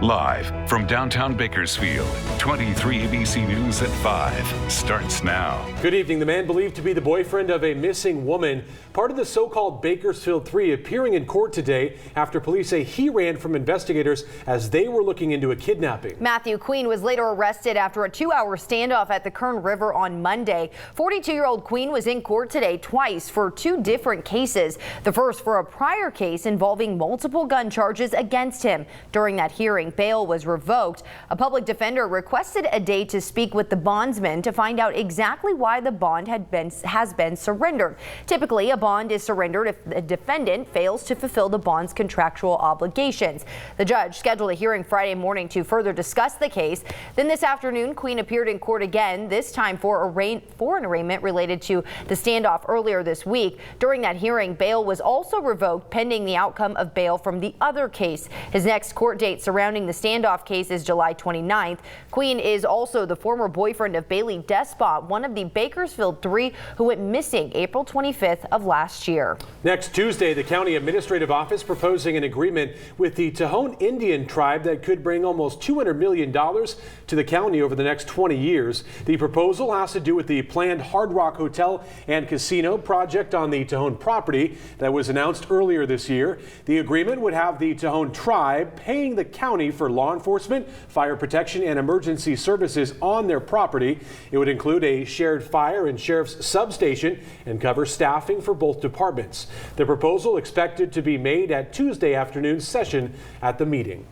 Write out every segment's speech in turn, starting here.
Live from downtown Bakersfield, 23 ABC News at 5 starts now. Good evening. The man believed to be the boyfriend of a missing woman, part of the so-called Bakersfield 3, appearing in court today after police say he ran from investigators as they were looking into a kidnapping. Matthew Queen was later arrested after a 2-hour standoff at the Kern River on Monday. 42-year-old Queen was in court today twice for 2 different cases. The first for a prior case involving multiple gun charges against him. During that hearing, bail was revoked. A public defender requested a day to speak with the bondsman to find out exactly why the bond has been surrendered. Typically, a bond is surrendered if the defendant fails to fulfill the bond's contractual obligations. The judge scheduled a hearing Friday morning to further discuss the case. Then this afternoon, Queen appeared in court again, this time for an arraignment related to the standoff earlier this week. During that hearing, bail was also revoked pending the outcome of bail from the other case. His next court date surrounding the standoff case is July 29th. Queen is also the former boyfriend of Bailey Despot, one of the Bakersfield 3 who went missing April 25th of last year. Next Tuesday, the county administrative office proposing an agreement with the Tejon Indian tribe that could bring almost $200 million to the county over the next 20 years. The proposal has to do with the planned Hard Rock Hotel and Casino project on the Tejon property that was announced earlier this year. The agreement would have the Tejon tribe paying the county for law enforcement, fire protection, and emergency services on their property. It would include a shared fire and sheriff's substation and cover staffing for both departments. The proposal expected to be made at Tuesday afternoon's session at the meeting.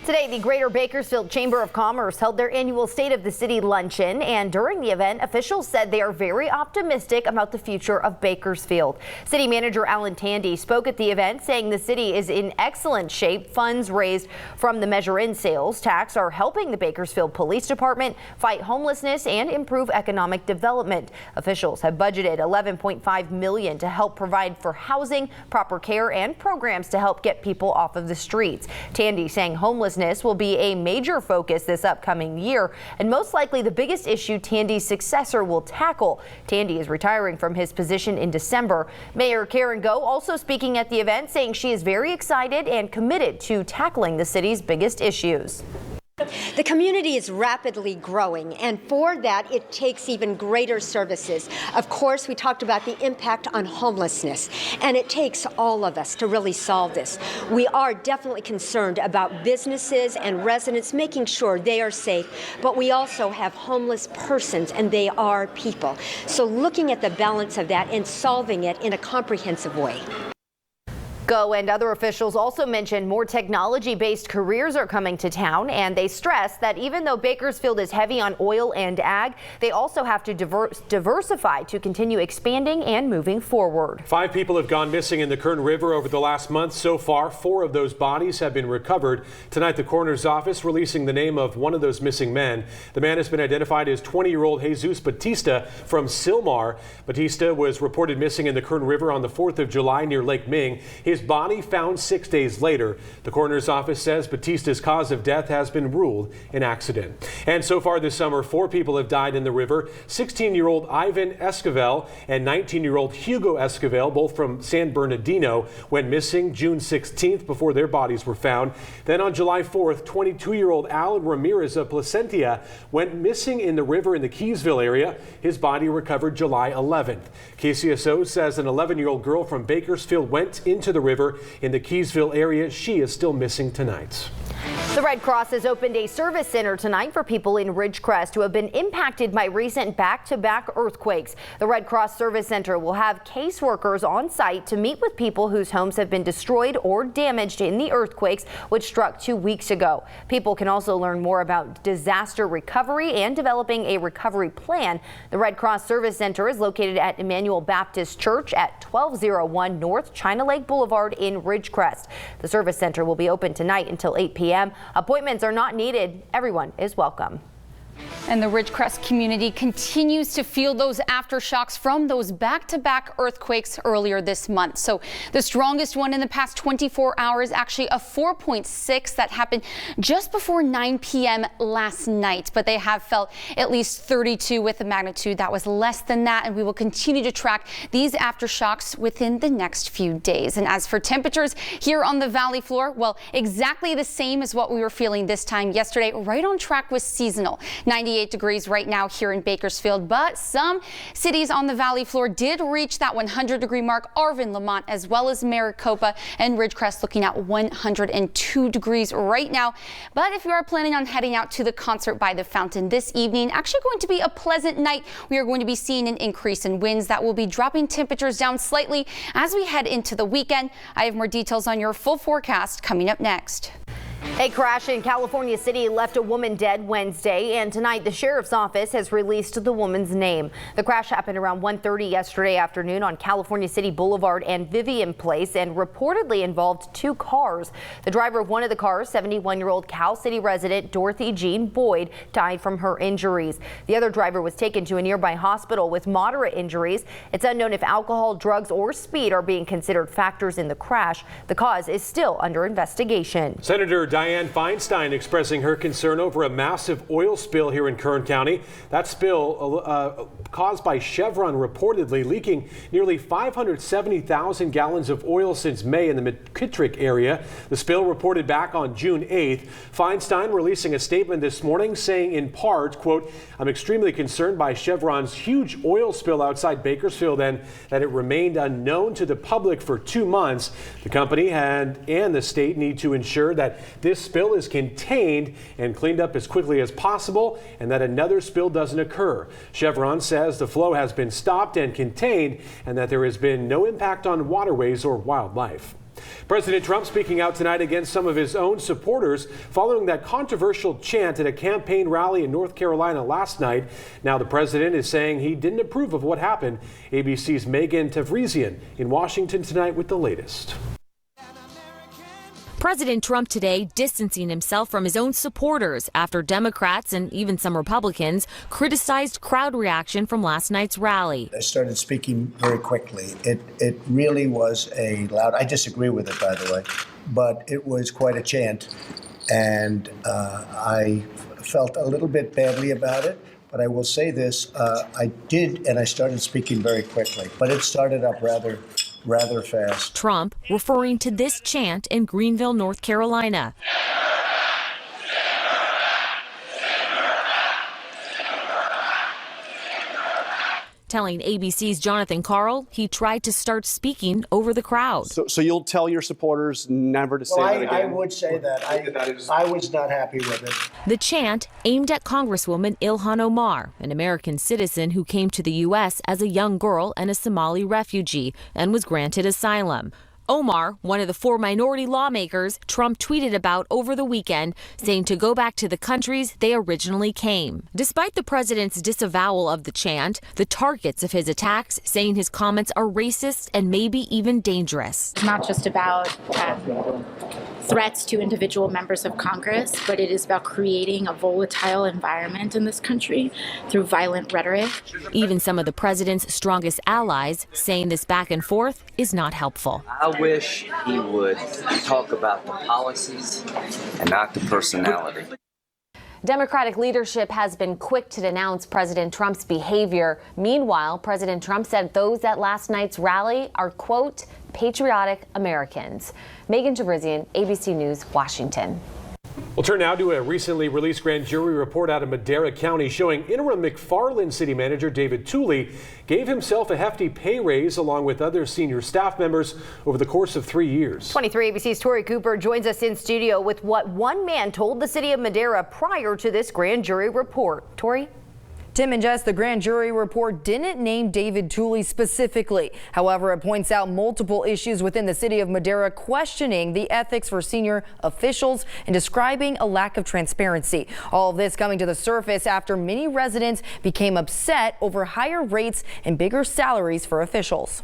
Today, the Greater Bakersfield Chamber of Commerce held their annual State of the City luncheon, and during the event, officials said they are very optimistic about the future of Bakersfield. City Manager Alan Tandy spoke at the event, saying the city is in excellent shape. Funds raised from the Measure In sales tax are helping the Bakersfield Police Department fight homelessness and improve economic development. Officials have budgeted $11.5 million to help provide for housing, proper care, and programs to help get people off of the streets. Tandy saying homelessness will be a major focus this upcoming year and most likely the biggest issue Tandy's successor will tackle. Tandy is retiring from his position in December. Mayor Karen Goh also speaking at the event, saying she is very excited and committed to tackling the city's biggest issues. The community is rapidly growing, and for that, it takes even greater services. Of course, we talked about the impact on homelessness, and it takes all of us to really solve this. We are definitely concerned about businesses and residents making sure they are safe, but we also have homeless persons, and they are people. So looking at the balance of that and solving it in a comprehensive way. Goh and other officials also mentioned more technology-based careers are coming to town, and they stress that even though Bakersfield is heavy on oil and ag, they also have to diversify to continue expanding and moving forward. 5 people have gone missing in the Kern River over the last month. So far, 4 of those bodies have been recovered. Tonight, the coroner's office releasing the name of one of those missing men. The man has been identified as 20-year-old Jesus Batista from Sylmar. Batista was reported missing in the Kern River on the 4th of July near Lake Ming. His body found 6 days later. The coroner's office says Batista's cause of death has been ruled an accident. And so far this summer, 4 people have died in the river. 16-year-old Ivan Esquivel and 19-year-old Hugo Esquivel, both from San Bernardino, went missing June 16th before their bodies were found. Then on July 4th, 22-year-old Alan Ramirez of Placentia went missing in the river in the Keysville area. His body recovered July 11th. KCSO says an 11-year-old girl from Bakersfield went into the river in the Keysville area. She is still missing tonight. The Red Cross has opened a service center tonight for people in Ridgecrest who have been impacted by recent back-to-back earthquakes. The Red Cross Service Center will have caseworkers on site to meet with people whose homes have been destroyed or damaged in the earthquakes which struck 2 weeks ago. People can also learn more about disaster recovery and developing a recovery plan. The Red Cross Service Center is located at Emmanuel Baptist Church at 1201 North China Lake Boulevard in Ridgecrest. The service center will be open tonight until 8 p.m. Appointments are not needed. Everyone is welcome. And the Ridgecrest community continues to feel those aftershocks from those back-to-back earthquakes earlier this month. So the strongest one in the past 24 hours, actually a 4.6 that happened just before 9 p.m. last night. But they have felt at least 32 with a magnitude that was less than that. And we will continue to track these aftershocks within the next few days. And as for temperatures here on the valley floor, well, exactly the same as what we were feeling this time yesterday, right on track with seasonal. 98 degrees right now here in Bakersfield, but some cities on the valley floor did reach that 100-degree mark. Arvin, Lamont, as well as Maricopa and Ridgecrest looking at 102 degrees right now. But if you are planning on heading out to the concert by the fountain this evening, actually going to be a pleasant night. We are going to be seeing an increase in winds that will be dropping temperatures down slightly as we head into the weekend. I have more details on your full forecast coming up next. A crash in California City left a woman dead Wednesday, and tonight the sheriff's office has released the woman's name. The crash happened around 1:30 yesterday afternoon on California City Boulevard and Vivian Place and reportedly involved two cars. The driver of one of the cars, 71-year-old Cal City resident Dorothy Jean Boyd, died from her injuries. The other driver was taken to a nearby hospital with moderate injuries. It's unknown if alcohol, drugs, or speed are being considered factors in the crash. The cause is still under investigation. Senator Dianne Feinstein expressing her concern over a massive oil spill here in Kern County. That spill caused by Chevron reportedly leaking nearly 570,000 gallons of oil since May in the McKittrick area. The spill reported back on June 8th. Feinstein releasing a statement this morning saying in part, quote, "I'm extremely concerned by Chevron's huge oil spill outside Bakersfield and that it remained unknown to the public for 2 months. The company and the state need to ensure that this spill is contained and cleaned up as quickly as possible and that another spill doesn't occur. Chevron says the flow has been stopped and contained and that there has been no impact on waterways or wildlife." President Trump speaking out tonight against some of his own supporters following that controversial chant at a campaign rally in North Carolina last night. Now the president is saying he didn't approve of what happened. ABC's Megan Tavrizian in Washington tonight with the latest. President Trump today distancing himself from his own supporters after Democrats and even some Republicans criticized crowd reaction from last night's rally. I started speaking very quickly. It really was a loud, I disagree with it, by the way, but it was quite a chant. And I felt a little bit badly about it. But I will say this, I started speaking very quickly, but it started up rather fast. Trump referring to this chant in Greenville, North Carolina. Telling ABC's Jonathan Karl he tried to start speaking over the crowd. So you'll tell your supporters never to say that again? I would say that. I was not happy with it. The chant aimed at Congresswoman Ilhan Omar, an American citizen who came to the U.S. as a young girl and a Somali refugee and was granted asylum. Omar, one of the 4 minority lawmakers Trump tweeted about over the weekend, saying to go back to the countries they originally came. Despite the president's disavowal of the chant, the targets of his attacks saying his comments are racist and maybe even dangerous. It's not just about threats to individual members of Congress, but it is about creating a volatile environment in this country through violent rhetoric. Even some of the president's strongest allies saying this back and forth is not helpful. I wish he would talk about the policies and not the personality. Democratic leadership has been quick to denounce President Trump's behavior. Meanwhile, President Trump said those at last night's rally are, quote, patriotic Americans. Megan Tavrizian, ABC News, Washington. We'll turn now to a recently released grand jury report out of Madera County showing interim McFarland City Manager David Tooley gave himself a hefty pay raise along with other senior staff members over the course of 3 years. 23 ABC's Tori Cooper joins us in studio with what one man told the city of Madera prior to this grand jury report. Tori? Tim and Jess, the grand jury report didn't name David Tooley specifically. However, it points out multiple issues within the city of Madera, questioning the ethics for senior officials and describing a lack of transparency. All of this coming to the surface after many residents became upset over higher rates and bigger salaries for officials.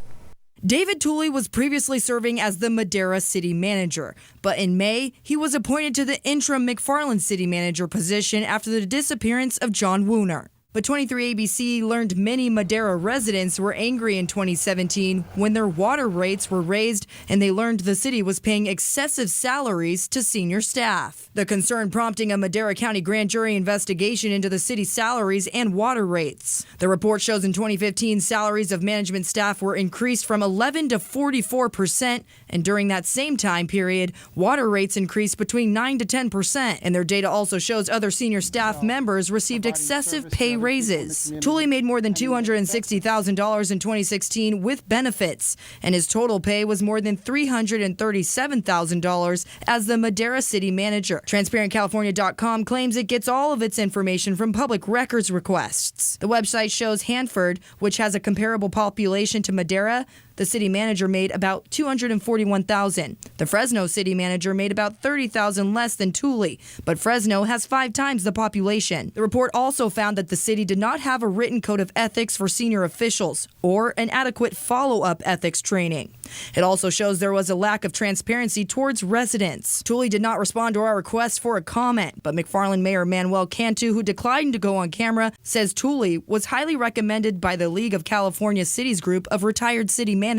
David Tooley was previously serving as the Madera city manager, but in May, he was appointed to the interim McFarland city manager position after the disappearance of John Wooner. But 23 ABC learned many Madera residents were angry in 2017 when their water rates were raised and they learned the city was paying excessive salaries to senior staff. The concern prompting a Madera County grand jury investigation into the city's salaries and water rates. The report shows in 2015 salaries of management staff were increased from 11 to 44%, and during that same time period, water rates increased between 9 to 10%. And their data also shows other senior staff members received excessive pay raises. Tooley made more than $260,000 in 2016 with benefits, and his total pay was more than $337,000 as the Madera city manager. TransparentCalifornia.com claims it gets all of its information from public records requests. The website shows Hanford, which has a comparable population to Madera, the city manager made about $241,000. The Fresno city manager made about $30,000 less than Tooley, but Fresno has 5 times the population. The report also found that the city did not have a written code of ethics for senior officials or an adequate follow-up ethics training. It also shows there was a lack of transparency towards residents. Tooley did not respond to our request for a comment, but McFarland Mayor Manuel Cantu, who declined to go on camera, says Tooley was highly recommended by the League of California Cities group of retired city managers.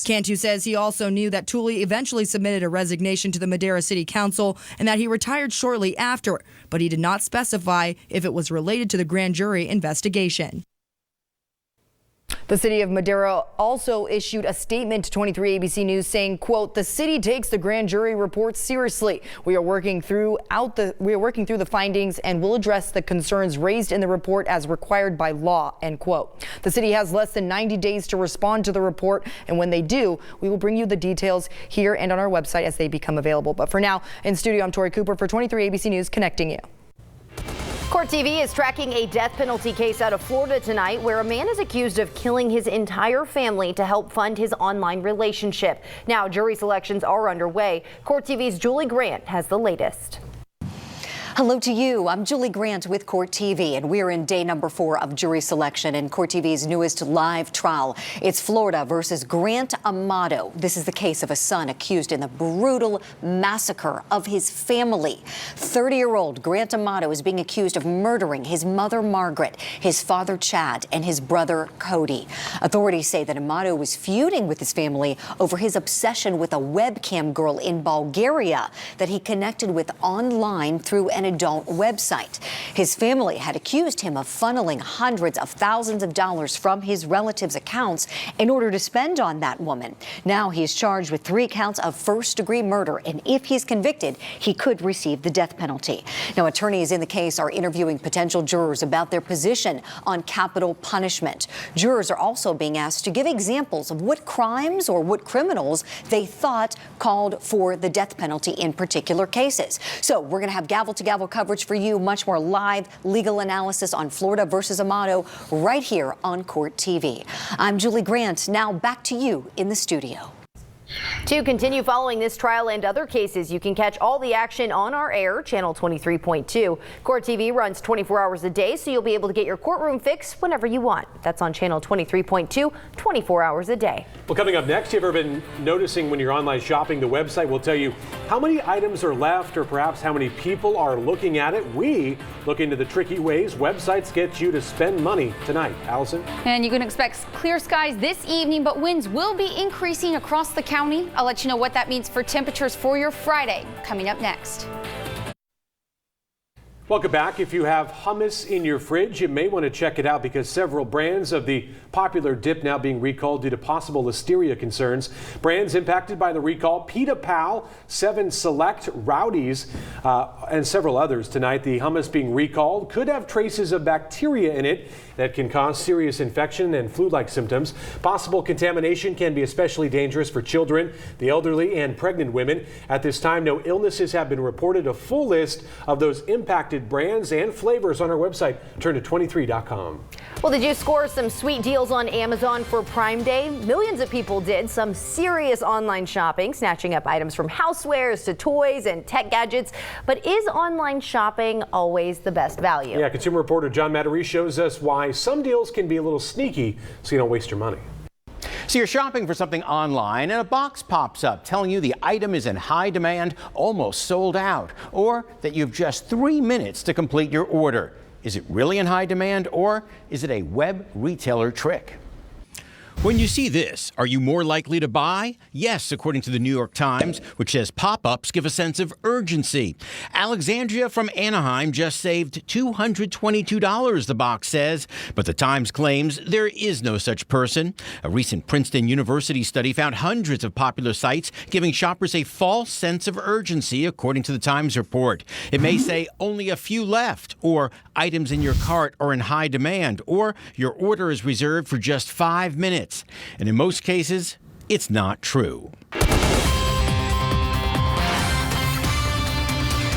Cantu says he also knew that Tooley eventually submitted a resignation to the Madera City Council and that he retired shortly after, but he did not specify if it was related to the grand jury investigation. The city of Madera also issued a statement to 23 ABC News saying, quote, "The city takes the grand jury report seriously. We are working through the findings and will address the concerns raised in the report as required by law," end quote. The city has less than 90 days to respond to the report, and when they do, we will bring you the details here and on our website as they become available. But for now, in studio, I'm Tori Cooper for 23 ABC News, connecting you. Court TV is tracking a death penalty case out of Florida tonight where a man is accused of killing his entire family to help fund his online relationship. Now, jury selections are underway. Court TV's Julie Grant has the latest. Hello to you. I'm Julie Grant with Court TV, and we're in day number 4 of jury selection in Court TV's newest live trial. It's Florida versus Grant Amato. This is the case of a son accused in the brutal massacre of his family. 30-year-old Grant Amato is being accused of murdering his mother, Margaret, his father, Chad, and his brother, Cody. Authorities say that Amato was feuding with his family over his obsession with a webcam girl in Bulgaria that he connected with online through an adult website. His family had accused him of funneling hundreds of thousands of dollars from his relatives' accounts in order to spend on that woman. Now he is charged with 3 counts of first-degree murder, and if he's convicted, he could receive the death penalty. Now, attorneys in the case are interviewing potential jurors about their position on capital punishment. Jurors are also being asked to give examples of what crimes or what criminals they thought called for the death penalty in particular cases. So we're going to have gavel-to-gavel coverage for you, much more live legal analysis on Florida versus Amato right here on Court TV. I'm Julie Grant. Now back to you in the studio. To continue following this trial and other cases, you can catch all the action on our air, channel 23.2. Court TV runs 24 hours a day, so you'll be able to get your courtroom fix whenever you want. That's on channel 23.2, 24 hours a day. Well, coming up next, have you ever been noticing when you're online shopping, the website will tell you how many items are left or perhaps how many people are looking at it? We look into the tricky ways websites get you to spend money tonight. Allison? And you can expect clear skies this evening, but winds will be increasing across the county. I'll let you know what that means for temperatures for your Friday coming up next. Welcome back. If you have hummus in your fridge, you may want to check it out because several brands of the popular dip now being recalled due to possible listeria concerns. Brands impacted by the recall: Pita Pal, 7 Select, Rowdy's, and several others tonight. The hummus being recalled could have traces of bacteria in it that can cause serious infection and flu-like symptoms. Possible contamination can be especially dangerous for children, the elderly, and pregnant women. At this time, no illnesses have been reported. A full list of those impacted brands and flavors on our website. Turn to 23.com. Well, did you score some sweet deals on Amazon for Prime Day? Millions of people did some serious online shopping, snatching up items from housewares to toys and tech gadgets. But is online shopping always the best value? Yeah, consumer reporter John Matarese shows us why some deals can be a little sneaky so you don't waste your money. So you're shopping for something online and a box pops up telling you the item is in high demand, almost sold out, or that you've just 3 minutes to complete your order. Is it really in high demand, or is it a web retailer trick? When you see this, are you more likely to buy? Yes, according to the New York Times, which says pop-ups give a sense of urgency. Alexandria from Anaheim just saved $222, the box says, but the Times claims there is no such person. A recent Princeton University study found hundreds of popular sites giving shoppers a false sense of urgency, according to the Times report. It may say only a few left, or items in your cart are in high demand, or your order is reserved for just 5 minutes. And in most cases, it's not true.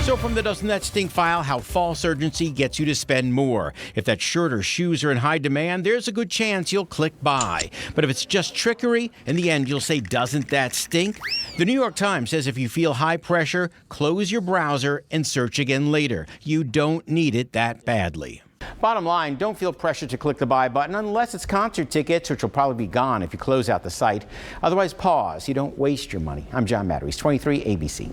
So from the Doesn't That Stink file, how false urgency gets you to spend more. If that shirt or shoes are in high demand, there's a good chance you'll click buy. But if it's just trickery, in the end you'll say, doesn't that stink? The New York Times says if you feel high pressure, close your browser and search again later. You don't need it that badly. Bottom line, don't feel pressure to click the buy button unless it's concert tickets, which will probably be gone if you close out the site. Otherwise, pause. You don't waste your money. I'm John Batteries, 23 ABC.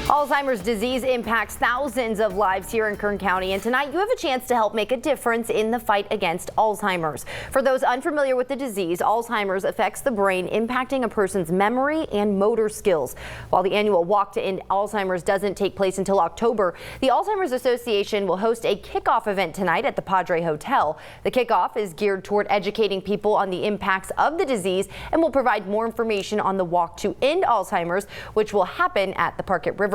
Alzheimer's disease impacts thousands of lives here in Kern County, and tonight you have a chance to help make a difference in the fight against Alzheimer's. For those unfamiliar with the disease, Alzheimer's affects the brain, impacting a person's memory and motor skills. While the annual Walk to End Alzheimer's doesn't take place until October, the Alzheimer's Association will host a kickoff event tonight at the Padre Hotel. The kickoff is geared toward educating people on the impacts of the disease and will provide more information on the Walk to End Alzheimer's, which will happen at the Park at Riverwalk.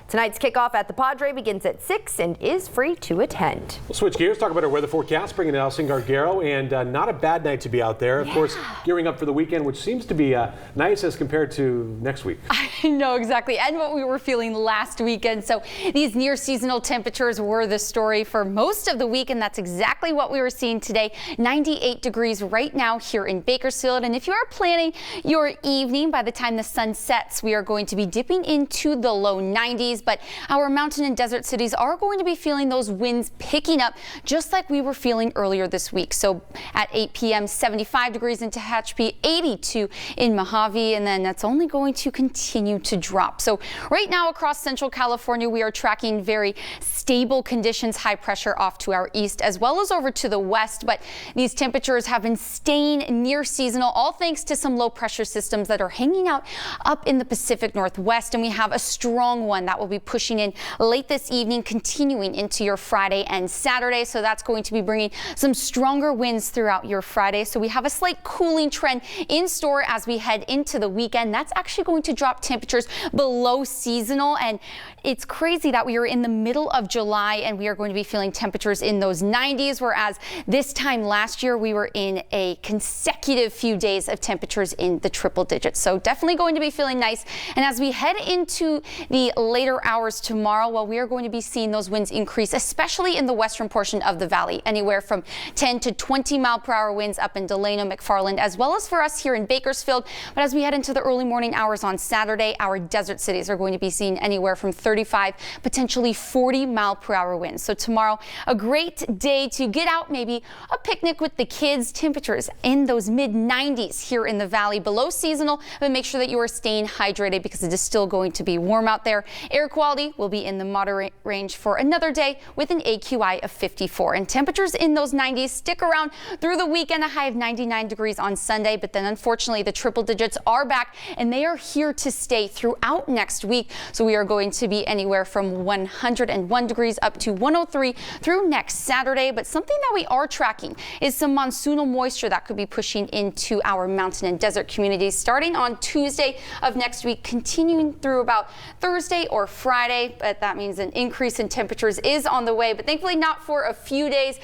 Tonight's kickoff at the Padre begins at 6 and is free to attend. We'll switch gears, talk about our weather forecast, bringing in Allison Gargaro, and not a bad night to be out there. Of course, gearing up for the weekend, which seems to be nice as compared to next week. I know exactly, and what we were feeling last weekend. So these near seasonal temperatures were the story for most of the week, and that's exactly what we were seeing today. 98 degrees right now here in Bakersfield, and if you are planning your evening, by the time the sun sets, we are going to be dipping into the low 90s, but our mountain and desert cities are going to be feeling those winds picking up just like we were feeling earlier this week. So at 8 p.m., 75 degrees in Tehachapi, 82 in Mojave, and then that's only going to continue to drop. So right now across Central California, we are tracking very stable conditions, high pressure off to our east as well as over to the west, but these temperatures have been staying near seasonal, all thanks to some low pressure systems that are hanging out up in the Pacific Northwest, and we have a strong one that will be pushing in late this evening, continuing into your Friday and Saturday. So that's going to be bringing some stronger winds throughout your Friday. So we have a slight cooling trend in store as we head into the weekend. That's actually going to drop temperatures below seasonal. And it's crazy that we are in the middle of July and we are going to be feeling temperatures in those 90s, whereas this time last year we were in a consecutive few days of temperatures in the triple digits. So definitely going to be feeling nice. And as we head into the later hours tomorrow, well, we are going to be seeing those winds increase, especially in the western portion of the valley, anywhere from 10 to 20 mile per hour winds up in Delano, McFarland, as well as for us here in Bakersfield. But as we head into the early morning hours on Saturday, our desert cities are going to be seeing anywhere from 35, potentially 40 mile per hour winds. So tomorrow, a great day to get out, maybe a picnic with the kids. Temperatures in those mid 90s here in the valley, below seasonal, but make sure that you are staying hydrated because it is still going to be warm out there. Air quality will be in the moderate range for another day with an AQI of 54. And temperatures in those 90s stick around through the weekend, a high of 99 degrees on Sunday. But then unfortunately, the triple digits are back and they are here to stay throughout next week. So we are going to be anywhere from 101 degrees up to 103 through next Saturday. But something that we are tracking is some monsoonal moisture that could be pushing into our mountain and desert communities starting on Tuesday of next week, continuing through about Thursday or Friday, but that means an increase in temperatures is on the way, but thankfully not for a few days.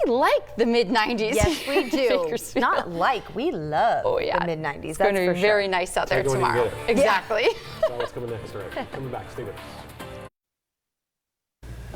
We like the mid-90s. Yes, we do. Not like, we love the mid-90s. It's going to be very nice out there tomorrow. Exactly. So what's coming next, all right? Coming back, stay with us.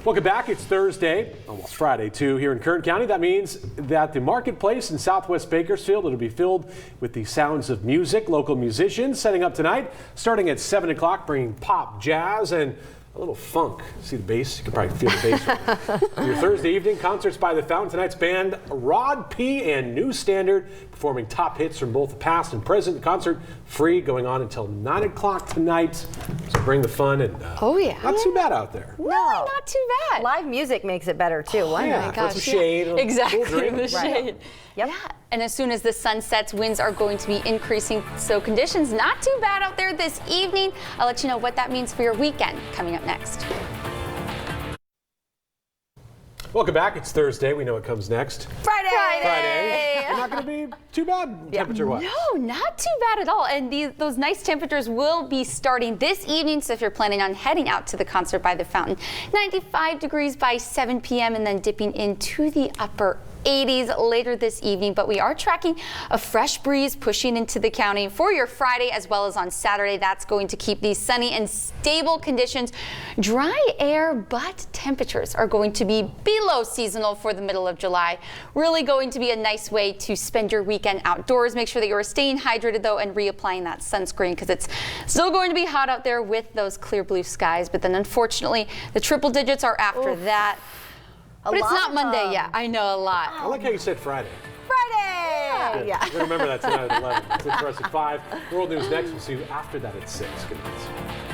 Welcome back. It's Thursday, almost Friday too, here in Kern County. That means that the marketplace in Southwest Bakersfield will be filled with the sounds of music. Local musicians setting up tonight, starting at 7 o'clock, bringing pop, jazz, and a little funk. See the bass? You can probably feel the bass. Your Thursday evening, concerts by the Fountain. Tonight's band, Rod P. and New Standard, performing top hits from both the past and present. The concert free, going on until 9 o'clock tonight. So bring the fun and not too bad out there. No, not too bad. Live music makes it better too. Why Yeah, not? put some shade. Exactly, Cool drink. the shade. Yep. Yeah, and as soon as the sun sets, winds are going to be increasing, so conditions not too bad out there this evening. I'll let you know what that means for your weekend coming up next. Welcome back. It's Thursday. We know what comes next. Friday. Not going to be too bad temperature-wise. No, not too bad at all. And those nice temperatures will be starting this evening. So if you're planning on heading out to the concert by the Fountain, 95 degrees by 7 p.m. and then dipping into the upper 80s later this evening, but we are tracking a fresh breeze pushing into the county for your Friday as well as on Saturday. That's going to keep these sunny and stable conditions. Dry air, but temperatures are going to be below seasonal for the middle of July. Really going to be a nice way to spend your weekend outdoors. Make sure that you're staying hydrated though and reapplying that sunscreen because it's still going to be hot out there with those clear blue skies. But then unfortunately, the triple digits are after that. But it's not Monday yet. I know a lot. I like how you said Friday. Friday! Yeah. We're going to remember that tonight at 11. It's for us at 5. World News next. We'll see you after that at 6. Good night.